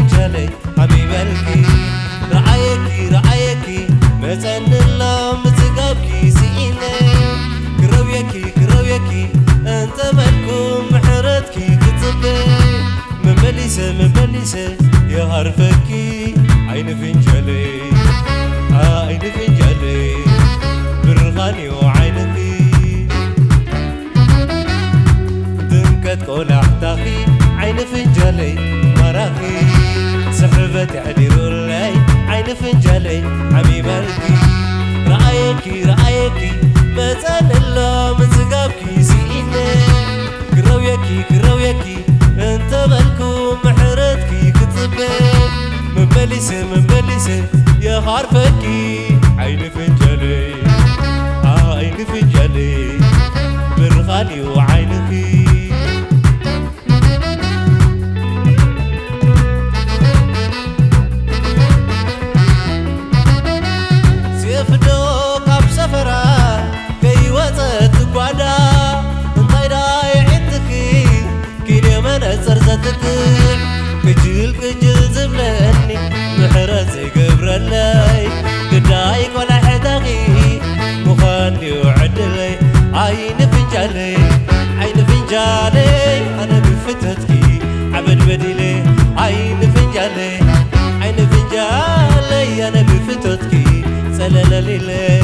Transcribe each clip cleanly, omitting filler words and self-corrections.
فنجالي حبيبالكي رأيكي متن الله متقابكي سئيني كرويكي انت مالكم محرتكي كتبي مملسة يا هرفكي عين فنجالي عين فنجالي برغاني وعينكي دمكت قول احتاخي عين فنجالي مراخي سحبت عديرو لي عين فنجالي حبيبالكي رأيكي متن الله متقابكي سئيني كرويكي انت مالكم محرتكي كتبي مملسة يا خارفكي عين فنجالي عين فنجالي برغالي وعينكي سيف دوك اب سفرة كي وطت قوادا انطايدا يعدكي كيني منزر زتكي كجل زبلني محرز قبر اللي قدايك ولا حداغي مخاني وعدلي عين فنجالي انا بفتتكي عبد بديلي عين فنجالي انا بفتتكي سلالاليلي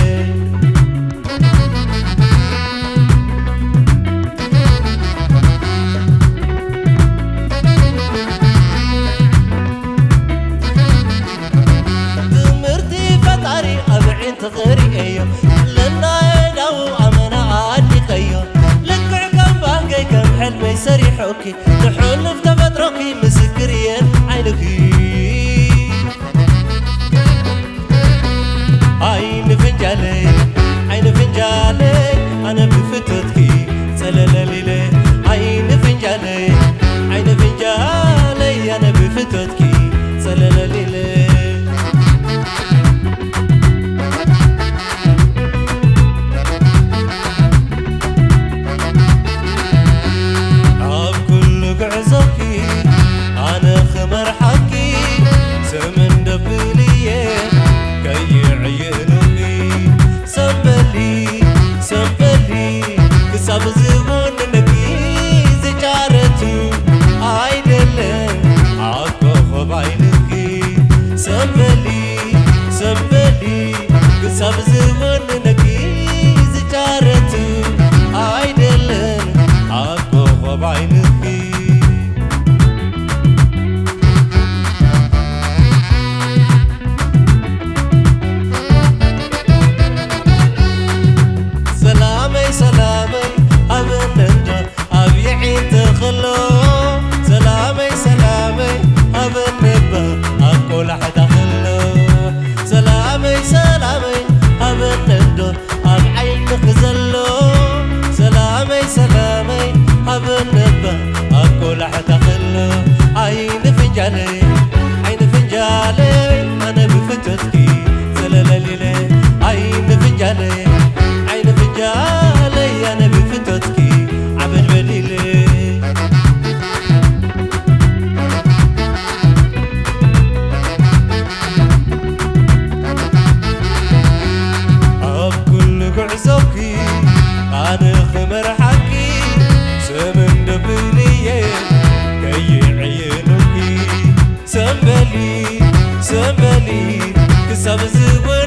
تغري ايو لنا لو امنا عادي قيو لك كم باقي كم حلمي سريحوكي نحول في تفتركي مسكرين عينكي عين فنجالي انا بفتتكي سلالاليلي عين فنجالي انا بفتتكي سلالاليلي عين فنجالي انا بفتتكي سلالاليلي عين فنجالي انا بفتتكي عبد بديلي اب كل قعزوكي انا خمر حكي سمن دبليه كي عينوكي سمبلي كسب زبر